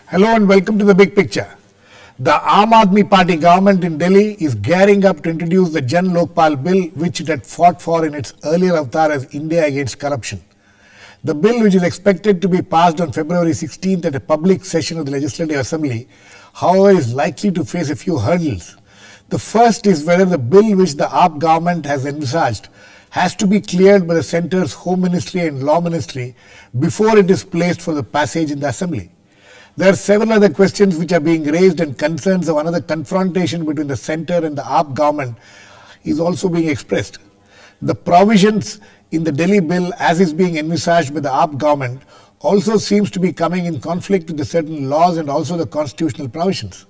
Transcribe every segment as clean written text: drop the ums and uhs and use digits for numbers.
Hello and welcome to the big picture. The Aadmi Party government in Delhi is gearing up to introduce the Jan Lokpal Bill, which it had fought for in its earlier avatar as India Against Corruption. The bill, which is expected to be passed on February 16th at a public session of the Legislative Assembly, however, is likely to face a few hurdles. The first is whether the bill which the AAP government has envisaged has to be cleared by the centre's Home Ministry and Law Ministry before it is placed for the passage in the Assembly. There are several other questions which are being raised, and concerns of another confrontation between the centre and the AAP government is also being expressed. The provisions in the Delhi bill as is being envisaged by the AAP government also seems to be coming in conflict with the certain laws and also the constitutional provisions.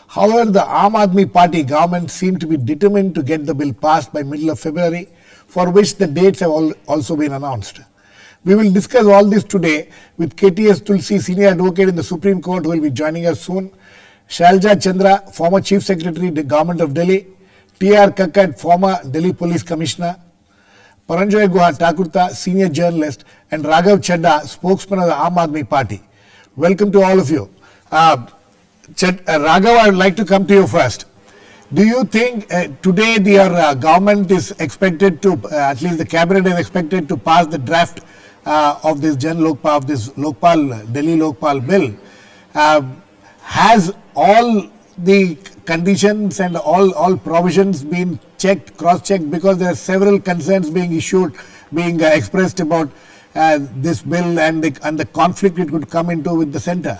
However, the Aadmi Party government seem to be determined to get the bill passed by middle of February, for which the dates have also been announced. We will discuss all this today with KTS Tulasi, senior advocate in the Supreme Court, who will be joining us soon, Shailaja Chandra, former Chief Secretary, the Government of Delhi, T.R. Kakkar, former Delhi Police Commissioner, Paranjoy Guha, Thakurta, senior journalist, and Raghav, Chaddha, spokesman of the Aadmi Party. Welcome to all of you. Raghav, I would like to come to you first. Do you think today your government is expected to, at least the cabinet is expected to pass the draft of this Delhi Lokpal bill? Has all the conditions and all provisions been checked, cross-checked? Because there are several concerns being expressed about this bill and the conflict it could come into with the centre.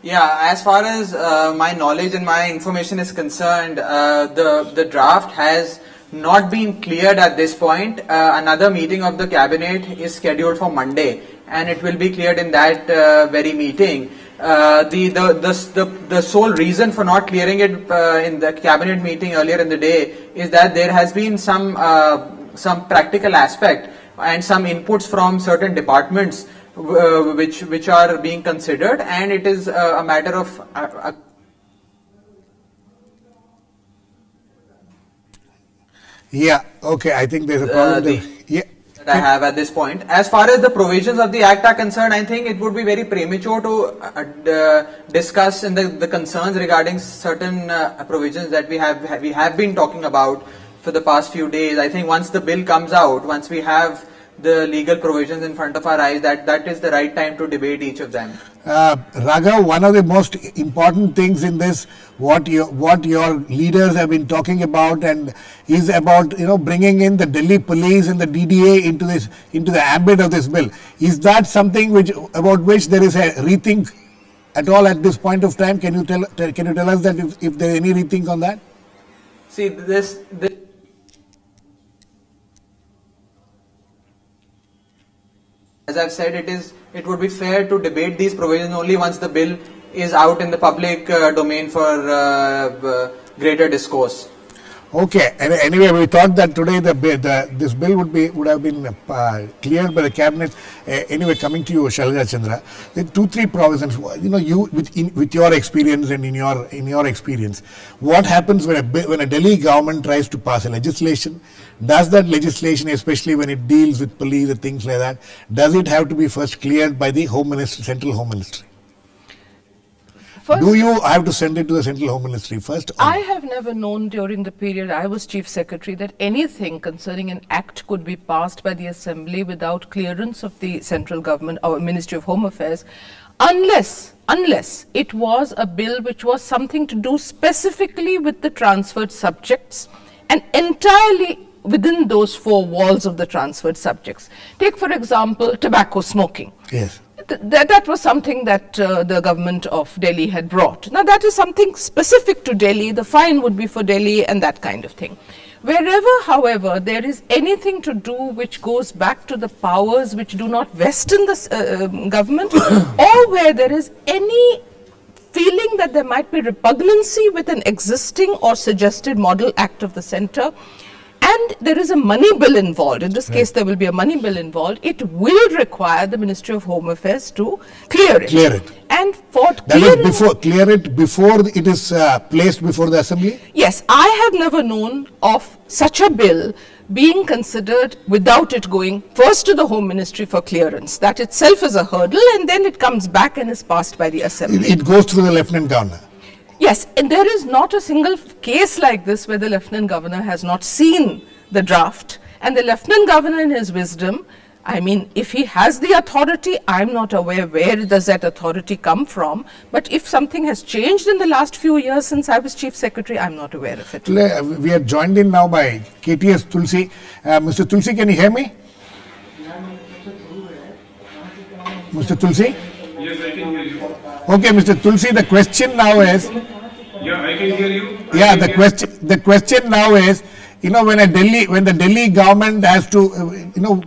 Yeah, as far as my knowledge and my information is concerned, the draft has not been cleared at this point. Another meeting of the cabinet is scheduled for Monday, and it will be cleared in that very meeting. The sole reason for not clearing it in the cabinet meeting earlier in the day is that there has been some practical aspect and some inputs from certain departments which are being considered, and it is a matter of yeah, okay, I think there's a problem there. Yeah. That I have at this point. As far as the provisions of the Act are concerned, I think it would be very premature to discuss in the concerns regarding certain provisions that we have been talking about for the past few days. I think once the bill comes out, once we have the legal provisions in front of our eyes, that is the right time to debate each of them. Raghav, one of the most important things in this, what your leaders have been talking about, and is about bringing in the Delhi police and the DDA into the ambit of this bill. Is that something about which there is a rethink at all at this point of time? Can you tell us that if there is any rethink on that? See, this as I've said, it would be fair to debate these provisions only once the bill is out in the public domain for greater discourse. Okay. Anyway, we thought that today this bill would have been cleared by the cabinet. Anyway, coming to you, Shailaja Chandra, the 2-3 provisions. With your experience and in your experience, what happens when a Delhi government tries to pass a legislation? Does that legislation, especially when it deals with police and things like that, does it have to be first cleared by the Home Ministry, Central Home Ministry? Do you have to send it to the Central Home Ministry first? I have never known during the period I was Chief Secretary that anything concerning an act could be passed by the Assembly without clearance of the central government or Ministry of Home Affairs, unless it was a bill which was something to do specifically with the transferred subjects and entirely within those 4 walls of the transferred subjects. Take, for example, tobacco smoking. Yes. That was something that the government of Delhi had brought. Now, that is something specific to Delhi. The fine would be for Delhi and that kind of thing. Wherever, however, there is anything to do which goes back to the powers which do not vest in the government, or where there is any feeling that there might be repugnancy with an existing or suggested model act of the centre, and there is a money bill involved, in this case there will be a money bill involved, it will require the Ministry of Home Affairs to clear it. Clear it. And for clear it before it is placed before the Assembly? Yes, I have never known of such a bill being considered without it going first to the Home Ministry for clearance. That itself is a hurdle, and then it comes back and is passed by the Assembly. It goes through the Lieutenant Governor. Yes, and there is not a single case like this where the Lieutenant Governor has not seen the draft. And the Lieutenant Governor, in his wisdom, I mean, if he has the authority, I'm not aware where does that authority come from. But if something has changed in the last few years since I was Chief Secretary, I'm not aware of it. We are joined in now by KTS Tulasi. Mr. Tulasi, can you hear me? Mr. Tulasi? Yes, I can hear you. Okay, Mr. Tulasi, the question now is... Yeah, I can hear you. The question now is, you know, when the Delhi government has to,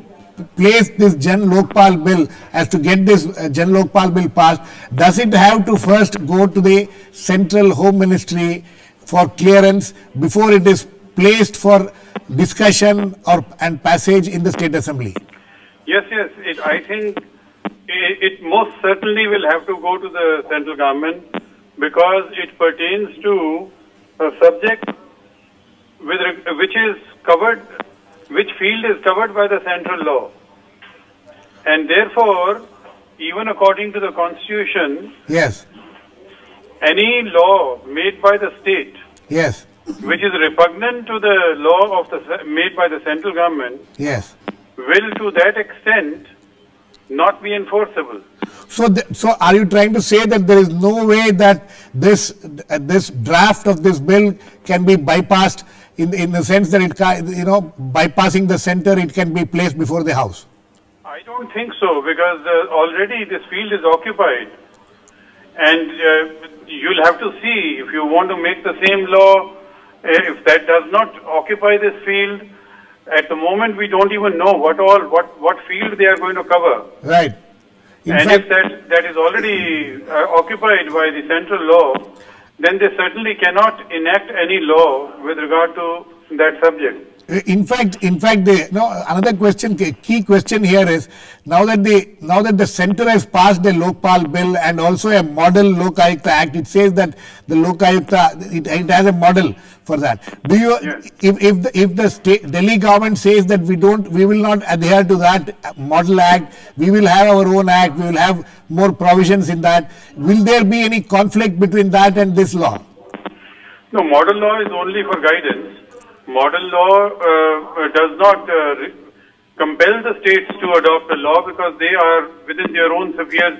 place this Jan Lokpal bill, has to get this Jan Lokpal bill passed, does it have to first go to the Central Home Ministry for clearance before it is placed for discussion and passage in the State Assembly? Yes, I think it most certainly will have to go to the central government because it pertains to a subject which field is covered by the central law. And therefore, even according to the Constitution, yes, any law made by the state, yes, which is repugnant to the law made by the central government, yes, will to that extent not be enforceable. So are you trying to say that there is no way that this draft of this bill can be bypassed in the sense that it, bypassing the center, it can be placed before the House? I don't think so, because already this field is occupied, and you'll have to see if you want to make the same law. If that does not occupy this field, at the moment we don't even know what field they are going to cover. Right. If that is already occupied by the central law, then they certainly cannot enact any law with regard to that subject. In fact, another question, key question here is, now that the center has passed the Lokpal bill and also a model Lokayukta Act, it says that the Lokayukta, it has a model for that. Do you, yes. if the state Delhi government says that we will not adhere to that model act, we will have our own act, we will have more provisions in that, will there be any conflict between that and this law? No, model law is only for guidance. Model law does not compel the states to adopt a law because they are within their own spheres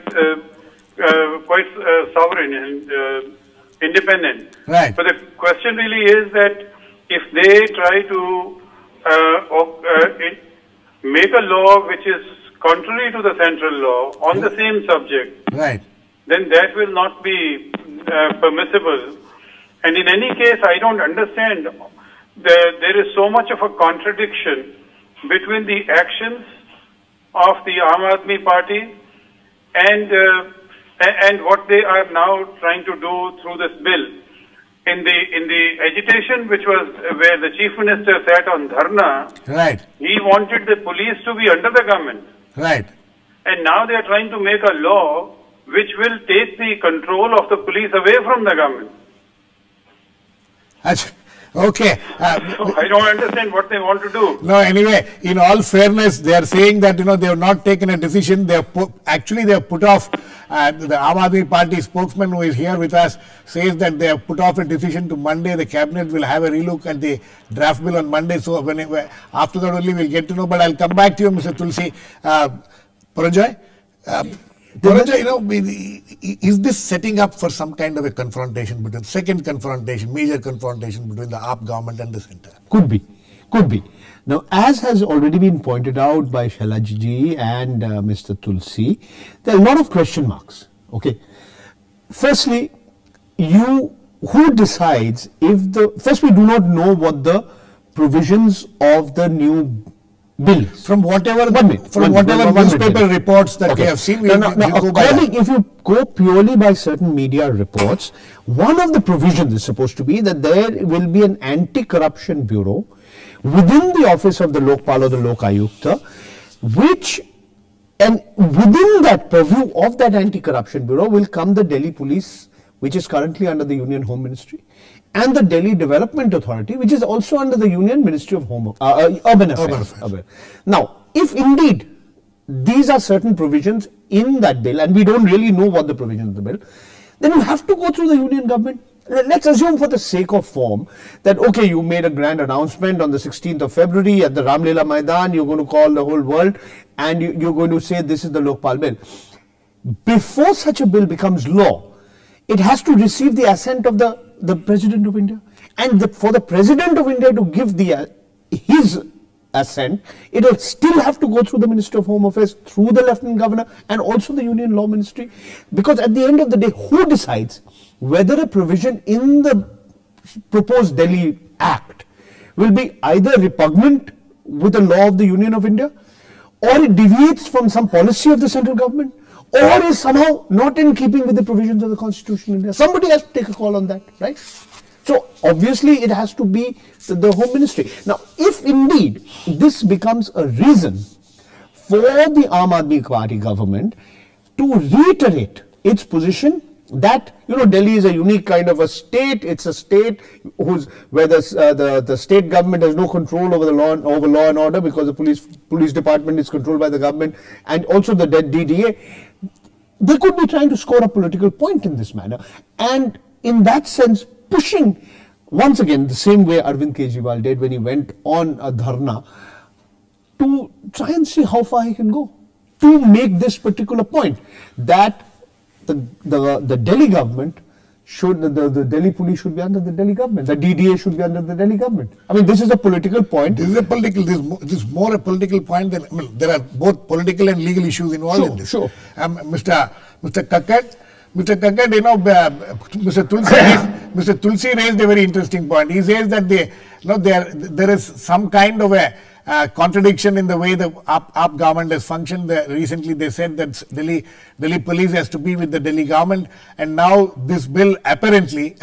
quite sovereign and independent. Right. But the question really is that if they try to make a law which is contrary to the central law on the same subject, right, then that will not be permissible. And in any case, I don't understand. There is so much of a contradiction between the actions of the Aam Aadmi Party and what they are now trying to do through this bill. In the agitation, which was where the Chief Minister sat on dharna, right, he wanted the police to be under the government. Right. And now they are trying to make a law which will take the control of the police away from the government. Okay. So I don't understand what they want to do. No, anyway, in all fairness, they are saying that, they have not taken a decision. They have put off, the Aam Aadmi Party spokesman who is here with us says that they have put off a decision to Monday. The cabinet will have a relook at the draft bill on Monday. So after that only we'll get to know. But I'll come back to you, Mr. Tulasi. Paranjoy? Paranjoy, is this setting up for some kind of a confrontation major confrontation between the AAP government and the centre? Could be. Now, as has already been pointed out by Shailaja ji and Mr. Tulasi, there are a lot of question marks. Okay. Firstly, who decides first we do not know what the provisions of the new bill. From whatever newspaper reports that we have seen, if you go purely by certain media reports, one of the provisions is supposed to be that there will be an anti-corruption bureau within the office of the Lokpal or the Lokayukta, which, and within that purview of that anti-corruption bureau will come the Delhi Police, which is currently under the Union Home Ministry, and the Delhi Development Authority, which is also under the Union Ministry of Urban Affairs. Now, if indeed these are certain provisions in that bill, and we don't really know what the provisions of the bill, then you have to go through the union government. Let's assume for the sake of form that, okay, you made a grand announcement on the 16th of February at the Ramlila Maidan, you're going to call the whole world and you're going to say this is the Lokpal bill. Before such a bill becomes law, it has to receive the assent of the President of India. And for the President of India to give his assent, it will still have to go through the Ministry of Home Affairs, through the Lieutenant Governor and also the Union Law Ministry. Because at the end of the day, who decides whether a provision in the proposed Delhi Act will be either repugnant with the law of the Union of India, or it deviates from some policy of the central government, or is somehow not in keeping with the provisions of the Constitution of India? Somebody has to take a call on that, right? So obviously it has to be the Home Ministry. Now, if indeed this becomes a reason for the Aam Aadmi Party government to reiterate its position that, you know, Delhi is a unique kind of a state. It's a state where the state government has no control over the law and order, because the police department is controlled by the government, and also the DDA. They could be trying to score a political point in this manner, and in that sense pushing once again the same way Arvind Kejriwal did when he went on a dharna, to try and see how far he can go to make this particular point that the Delhi government should, the Delhi police should be under the Delhi government, the DDA should be under the Delhi government. I mean, this is a political point. This is a political, this is more a political point than, I mean, there are both political and legal issues involved in this. Sure. Mr. Kakkar, you know, Mr. Tulasi raised a very interesting point. He says that there is some kind of a contradiction in the way the AAP government has functioned. Recently they said that Delhi police has to be with the Delhi government, and now this bill apparently,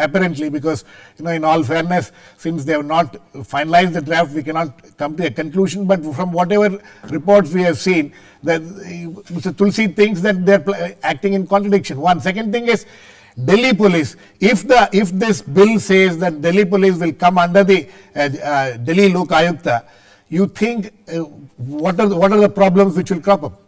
because, you know, in all fairness, since they have not finalized the draft, we cannot come to a conclusion, but from whatever reports we have seen, that Mr. Tulasi thinks that they are acting in contradiction. One. Second thing is, Delhi police, if this bill says that Delhi police will come under the Delhi Lokayukta, you think what are the problems which will crop up?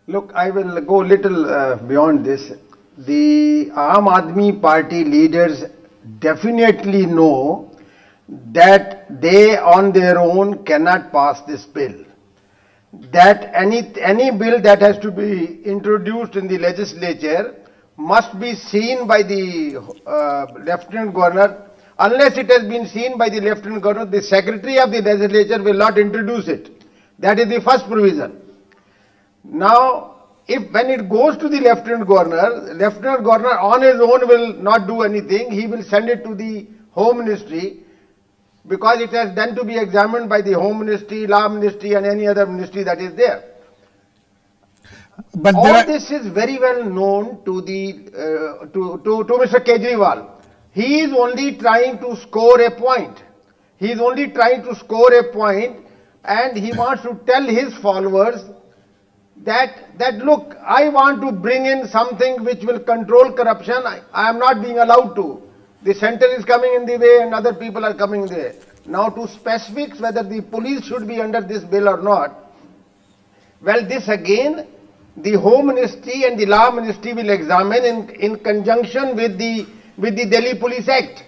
Look, I will go a little beyond this. The Aam Aadmi Party leaders definitely know that they on their own cannot pass this bill. That any bill that has to be introduced in the legislature must be seen by the Lieutenant Governor. Unless it has been seen by the Lieutenant Governor, the Secretary of the Legislature will not introduce it. That is the first provision. Now, when it goes to the Lieutenant Governor on his own will not do anything. He will send it to the Home Ministry, because it has then to be examined by the Home Ministry, Law Ministry and any other ministry that is there. But all this is very well known to Mr. Kejriwal. He is only trying to score a point. He is only trying to score a point, and he wants to tell his followers that look, I want to bring in something which will control corruption. I am not being allowed to. The center is coming in the way and other people are coming in the way. Now, to specifics whether the police should be under this bill or not, well, this again the Home Ministry and the Law Ministry will examine in conjunction with the Delhi Police Act.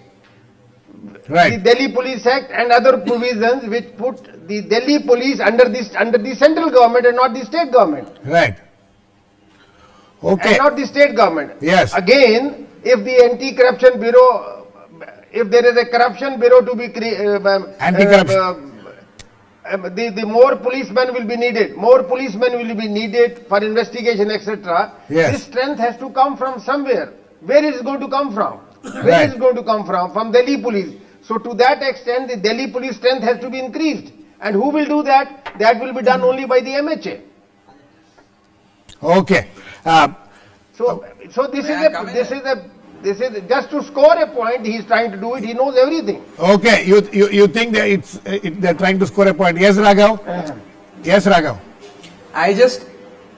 Right. The Delhi Police Act and other provisions which put the Delhi Police under the central government and not the state government. Right. Okay. And not the state government. Yes. Again, if the anti-corruption bureau, if there is a corruption bureau to be anti-corruption. The more policemen will be needed. More policemen will be needed for investigation, etc. Yes. This strength has to come from somewhere. Where is it going to come from? Right. Where is it going to come from? From Delhi police. So to that extent, the Delhi police strength has to be increased. And who will do that? That will be done only by the MHA. Okay. So this is This is just to score a point. He is trying to do it. He knows everything. Okay, you think that they're trying to score a point? Yes, Raghav. Yes, Raghav.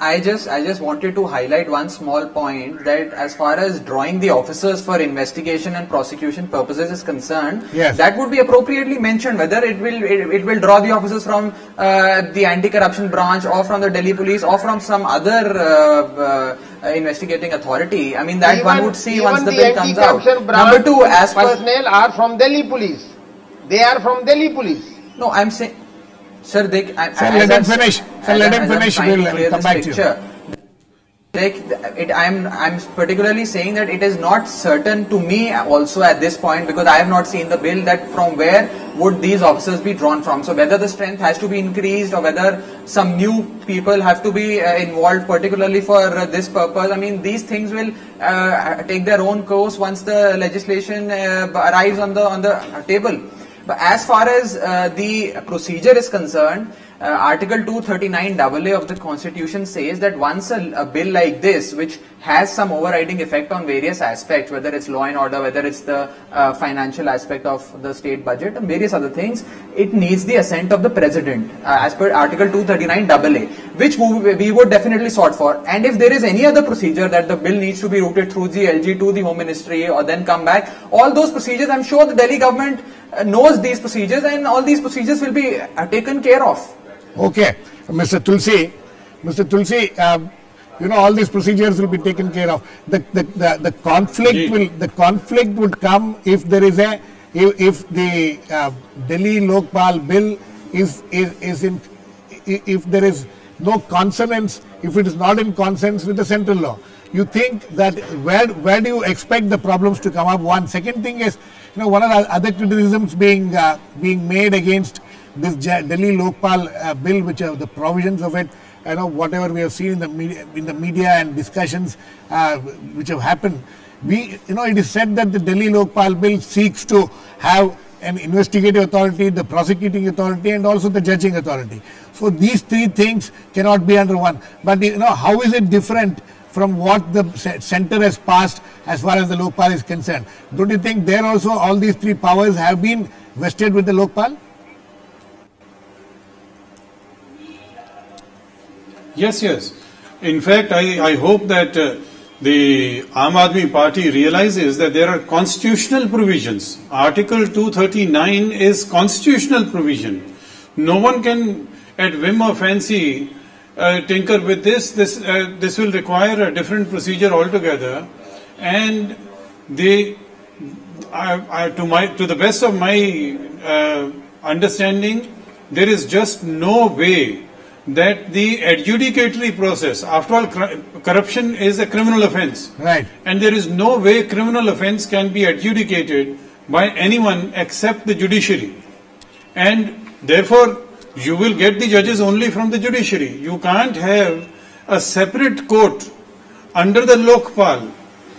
I just wanted to highlight one small point, that as far as drawing the officers for investigation and prosecution purposes is concerned, yes, that would be appropriately mentioned, whether it will draw the officers from the anti-corruption branch or from the Delhi police or from some other investigating authority. I mean, that Even, one would see once the even bill comes out. Number two, as personnel are from Delhi police. They are from Delhi police. No, I'm saying, sir, let him finish. Sir, let him finish. We'll come back to you. I'm particularly saying that it is not certain to me also at this point, because I have not seen the bill, that from where would these officers be drawn from. So whether the strength has to be increased or whether some new people have to be involved particularly for this purpose. I mean, these things will take their own course once the legislation arrives on the table. But as far as the procedure is concerned, Article 239AA of the Constitution says that once a bill like this, which has some overriding effect on various aspects, whether it's law and order, whether it's the financial aspect of the state budget and various other things, it needs the assent of the President as per Article 239AA, which we would definitely sought for. And if there is any other procedure that the bill needs to be routed through the LG to the Home Ministry or then come back, all those procedures, I'm sure the Delhi government knows these procedures, and all these procedures will be taken care of. Okay, Mr. Tulasi, all these procedures will be taken care of. The conflict would come if there is if the Delhi Lokpal bill if there is no consonance, if it is not in consonance with the central law. You think that where do you expect the problems to come up? One. Second thing is, one of the other criticisms being made against this Delhi Lokpal bill, which are the provisions of it, whatever we have seen in the media and discussions which have happened, it is said that the Delhi Lokpal bill seeks to have an investigative authority, the prosecuting authority, and also the judging authority. So these three things cannot be under one. But how is it different from what the center has passed as far as the Lokpal is concerned? Don't you think there also all these three powers have been vested with the Lokpal? Yes. In fact, I hope that the Aam Aadmi Party realizes that there are constitutional provisions. Article 239 is constitutional provision. No one can, at whim or fancy, tinker with this. This will require a different procedure altogether. And to the best of my understanding, there is just no way that the adjudicatory process, after all, corruption is a criminal offence. Right. And there is no way criminal offence can be adjudicated by anyone except the judiciary. And therefore, you will get the judges only from the judiciary. You can't have a separate court under the Lokpal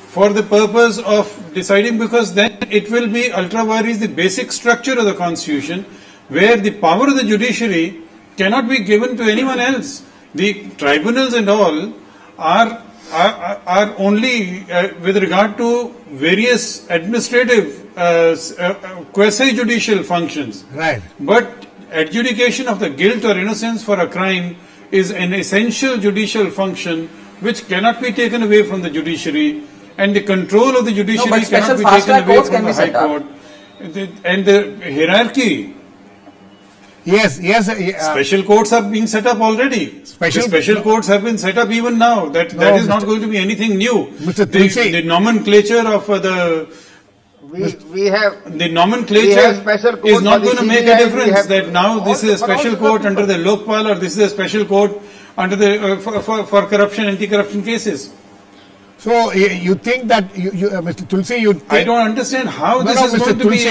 for the purpose of deciding, because then it will be ultra vires the basic structure of the constitution, where the power of the judiciary cannot be given to anyone else. The tribunals and all are only with regard to various administrative quasi-judicial functions. Right. But adjudication of the guilt or innocence for a crime is an essential judicial function which cannot be taken away from the judiciary, and the control of the judiciary cannot be taken away from the High Court. And the hierarchy. Yes. Special courts are being set up already. Special courts have been set up even now. That is not going to be anything new. Mr. Tulasi, the nomenclature of we have nomenclature is not going to make a difference. That now this is a special court under the Lokpal, or this is a special court under the for corruption, anti-corruption cases. So you think that Mr. Tulasi, I don't understand how this is going to be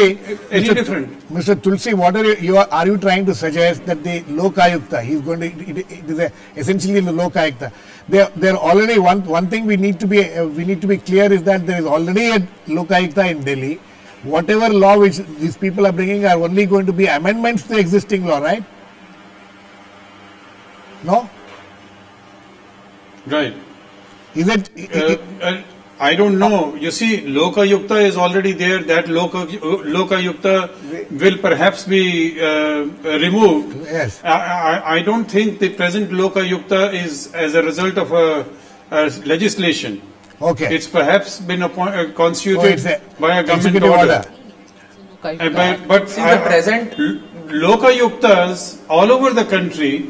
any different. Mr. Tulasi, what are you trying to suggest that the Lokayukta, he's going to, it is essentially the Lokayukta. There already one thing we need to be clear is that there is already a Lokayukta in Delhi. Whatever law which these people are bringing are only going to be amendments to the existing law, right? No? Right. Is it? I don't know. You see, Lokayukta is already there. That Lokayukta will perhaps be removed. Yes. I don't think the present Lokayukta is as a result of a legislation. Okay. It's perhaps been constituted by a government order. But see, the present Lokayuktas all over the country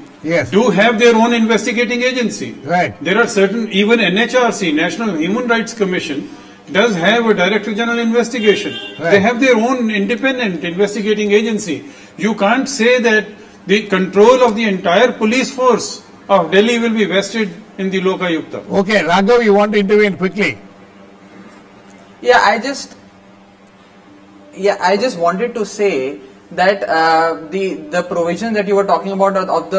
do have their own investigating agency. Right. There are certain, even NHRC, National Human Rights Commission, does have a Director General investigation. Right. They have their own independent investigating agency. You can't say that the control of the entire police force of Delhi will be vested in the Lokayukta. Okay, Raghav, you want to intervene quickly? Yeah, I just wanted to say that the provision that you were talking about of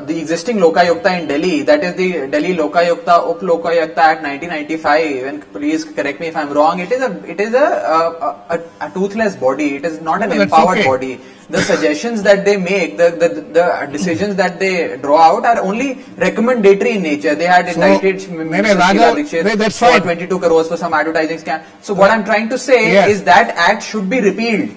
the existing Lokayukta in Delhi, that is the Delhi Lokayukta Up Lokayukta Act 1995, and please correct me if I'm wrong, it is a toothless body. It is not an empowered body. The suggestions that they make, the decisions that they draw out are only recommendatory in nature. They had indicted that's fine. for 22 crores for some advertising scam. So what I'm trying to say is that act should be repealed.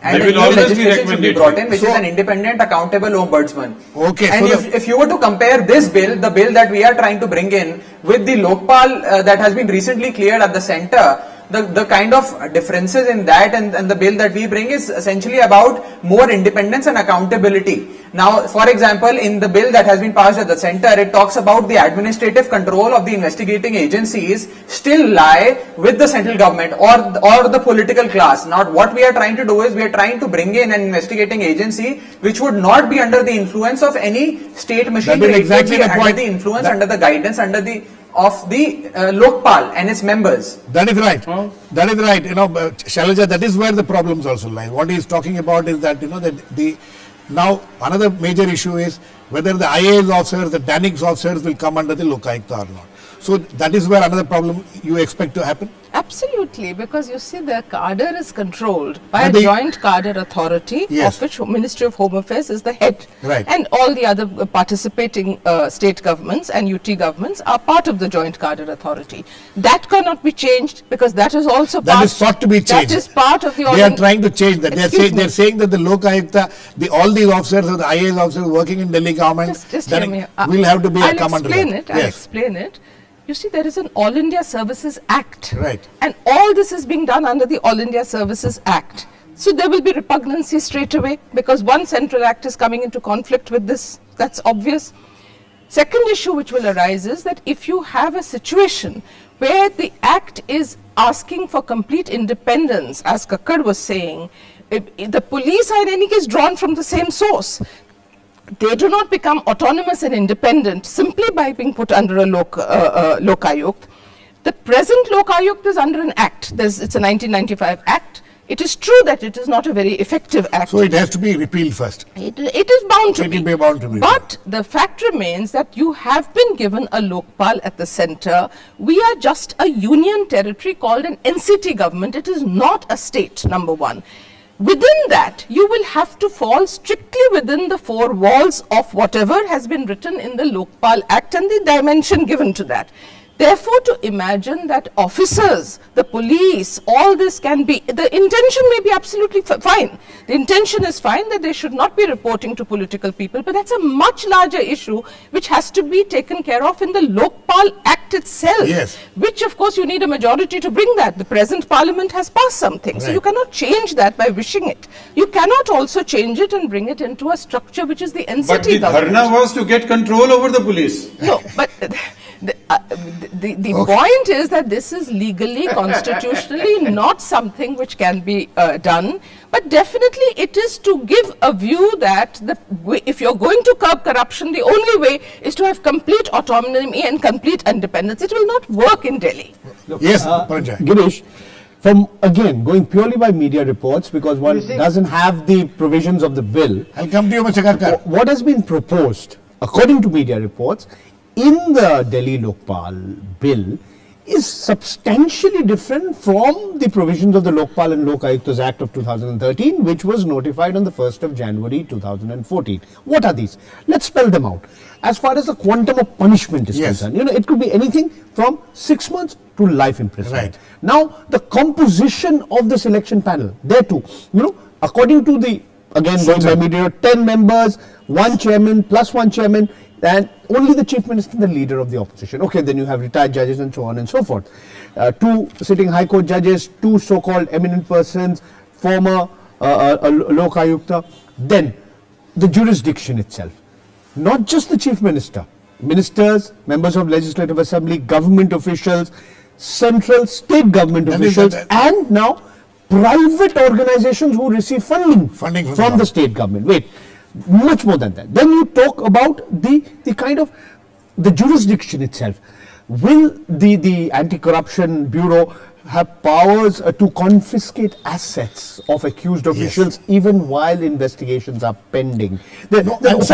And the new legislation should be brought in, which is an independent, accountable ombudsman. Okay. And so if you were to compare this bill, the bill that we are trying to bring in, with the Lokpal that has been recently cleared at the centre, the kind of differences in that and the bill that we bring is essentially about more independence and accountability. Now, for example, in the bill that has been passed at the centre, it talks about the administrative control of the investigating agencies still lie with the central government or the political class. Now, what we are trying to do is we are trying to bring in an investigating agency which would not be under the influence of any state machinery. That is exactly the under point. the influence, under the guidance, of the Lokpal and its members. That is right. That is right. You know, Shailaja, that is where the problems also lie. What he is talking about is that, you know, now another major issue is whether the IAS officers, the DANIX officers will come under the Lokayukta or not. So that is where another problem you expect to happen? Absolutely, because you see the cadre is controlled by a joint cadre authority, of which Ministry of Home Affairs is the head. Right. And all the other participating state governments and UT governments are part of the joint cadre authority. That cannot be changed because that is also that is sought to be changed. That is part of the They are trying to change that. They are saying that the Lokayukta, all these officers or the IAS officers working in Delhi government will have to be come under that. I'll explain it. You see, there is an All India Services Act. Right. And all this is being done under the All India Services Act. So there will be repugnancy straight away because one central act is coming into conflict with this. That's obvious. Second issue which will arise is that if you have a situation where the act is asking for complete independence, as Kakkar was saying, the police are in any case drawn from the same source. They do not become autonomous and independent simply by being put under a Lokayukt. The present Lokayukt is under an act. It's a 1995 act. It is true that it is not a very effective act. So it has to be repealed first. It is bound to be. It will be bound to be. But the fact remains that you have been given a Lokpal at the centre. We are just a union territory called an NCT government. It is not a state, number one. Within that, you will have to fall strictly within the four walls of whatever has been written in the Lokpal Act and the dimension given to that. Therefore, to imagine that officers, the police, all this can be, the intention may be absolutely fine. The intention is fine that they should not be reporting to political people, but that's a much larger issue which has to be taken care of in the Lokpal Act itself. Yes. Which of course you need a majority to bring that. The present parliament has passed something. Right. So you cannot change that by wishing it. You cannot also change it and bring it into a structure which is the NCT But the government. dharna was to get control over the police. No, but the point is that this is legally, constitutionally not something which can be done, but definitely it is to give a view that if you're going to curb corruption, the only way is to have complete autonomy and complete independence. It will not work in Delhi. Look, yes, Paranjoy. Girish, from again going purely by media reports, because one doesn't have the provisions of the bill. I'll come to you, Mr. Kakkar. What has been proposed, according to media reports, in the Delhi Lokpal bill is substantially different from the provisions of the Lokpal and Lokayuktas Act of 2013, which was notified on the 1st of January 2014. What are these? Let's spell them out. As far as the quantum of punishment is concerned, it could be anything from 6 months to life imprisonment. Right. Now, the composition of the selection panel, there too, according to the, again, going by media, 10 members, 1 chairman plus 1 chairman, and only the chief minister and the leader of the opposition. Okay, then you have retired judges and so on and so forth. 2 sitting high court judges, 2 so-called eminent persons, former Lokayukta. Then the jurisdiction itself. Not just the chief minister, ministers, members of legislative assembly, government officials, central state government officials, and now private organizations who receive funding from the state government. Wait, much more than that. Then you talk about the kind of the jurisdiction itself. Will the Anti-Corruption Bureau have powers to confiscate assets of accused officials even while investigations are pending? Yes,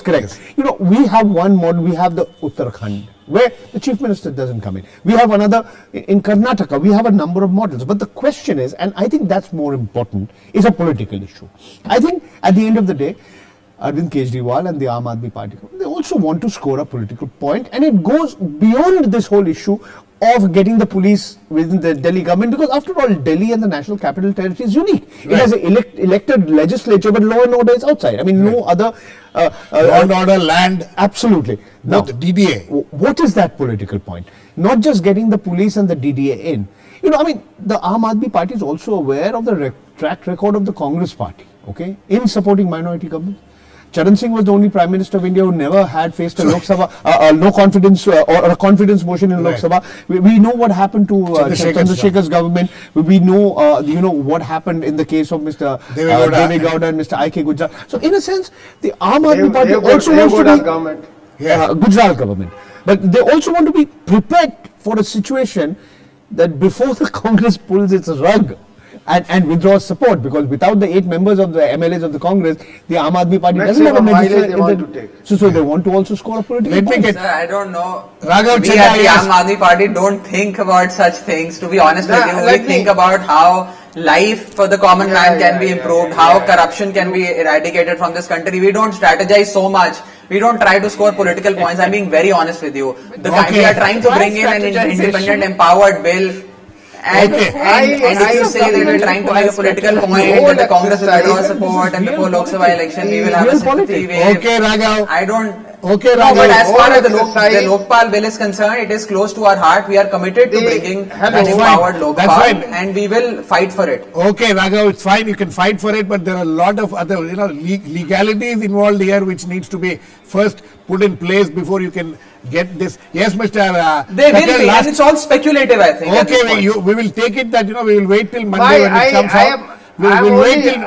correct. Yes. We have one model, we have the Uttarakhand, where the chief minister doesn't come in. We have another in Karnataka. We have a number of models. But the question is, and I think that's more important, is a political issue. I think at the end of the day, Arvind Kejriwal and the Aam Aadmi Party, they also want to score a political point, and it goes beyond this whole issue of getting the police within the Delhi government, because after all, Delhi and the National Capital Territory is unique. Right. It has an elected legislature, but law and order is outside. I mean, no other... law and order, land... Absolutely. Now, the DDA. What is that political point? Not just getting the police and the DDA in. The Aam Aadmi Party is also aware of the track record of the Congress Party, okay, in supporting minority governments. Charan Singh was the only Prime Minister of India who never had faced a Lok Sabha, no confidence or a confidence motion in Lok Sabha. We know what happened to Chandrasekhar's government. We know, what happened in the case of Mr. Deve Gowda and Mr. I.K. Gujral. So, in a sense, the Aam Aadmi Party also wants to be Gujral government. But they also want to be prepared for a situation that before the Congress pulls its rug and withdraws support, because without the 8 members of the MLAs of the Congress, the Aam Aadmi Party doesn't have a legislature. So they want to also score a political point. Sir, I don't know. Raghav, we at the Aam Aadmi Party don't think about such things. To be honest with you, we think about how life for the common man can be improved, how corruption can be eradicated from this country. We don't strategize so much. We don't try to score political points. I'm being very honest with you. We are trying to bring in an independent, empowered bill. And if you say that we're trying to make a political point that the Congress will withdraw support and before Lok Sabha election we will have a sympathy wave. Okay, Raghav. I don't... Okay, Raghav. No, but as far as the Lokpal bill is concerned, it is close to our heart. We are committed to bringing an empowered Lokpal and we will fight for it. Okay, Raghav, it's fine. You can fight for it, but there are a lot of other, legalities involved here which needs to be first put in place before you can get this. Yes, Mr. They will be, and it's all speculative, I think. Okay, we will take it that, we will wait till Monday when it comes out. We'll wait till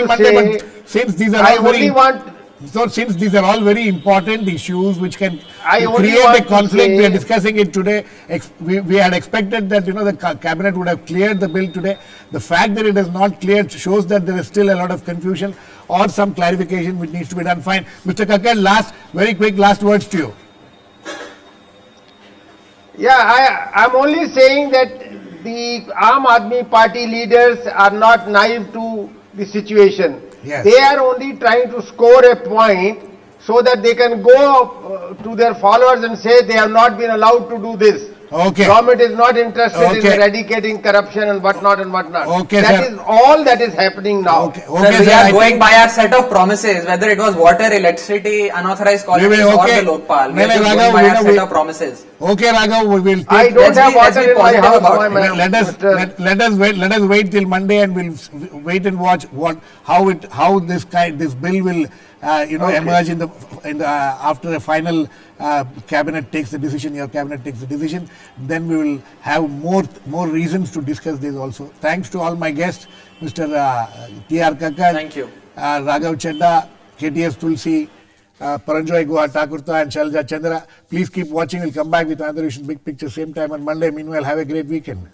Monday, but since these are all very... So, since these are all very important issues which can create a conflict, we are discussing it today. We had expected that the cabinet would have cleared the bill today. The fact that it is not cleared shows that there is still a lot of confusion or some clarification which needs to be done. Fine, Mr. Kakkar, very quick last words to you. Yeah, I'm only saying that the Aam Aadmi Party leaders are not naive to the situation. Yes. They are only trying to score a point so that they can go to their followers and say they have not been allowed to do this. Okay. Government is not interested in eradicating corruption and whatnot and whatnot. Okay, that is all that is happening now. Okay, sir, we are going by our set of promises, whether it was water, electricity, unauthorized colonies or the Lokpal. We are just going by our set of promises. Okay, Raghav, we will take... I don't have water in my house. Let us wait till Monday and we'll wait and watch how this bill will emerge after a final cabinet takes the decision. Your cabinet takes the decision. Then we will have more reasons to discuss this also. Thanks to all my guests, Mr. T.R. Kakkar, thank you, Raghav Chaddha, KTS Tulasi, Paranjoy, Guha, Thakurta and Shailaja, Chandra. Please keep watching. We'll come back with another issue, Big Picture, same time on Monday. Meanwhile, have a great weekend.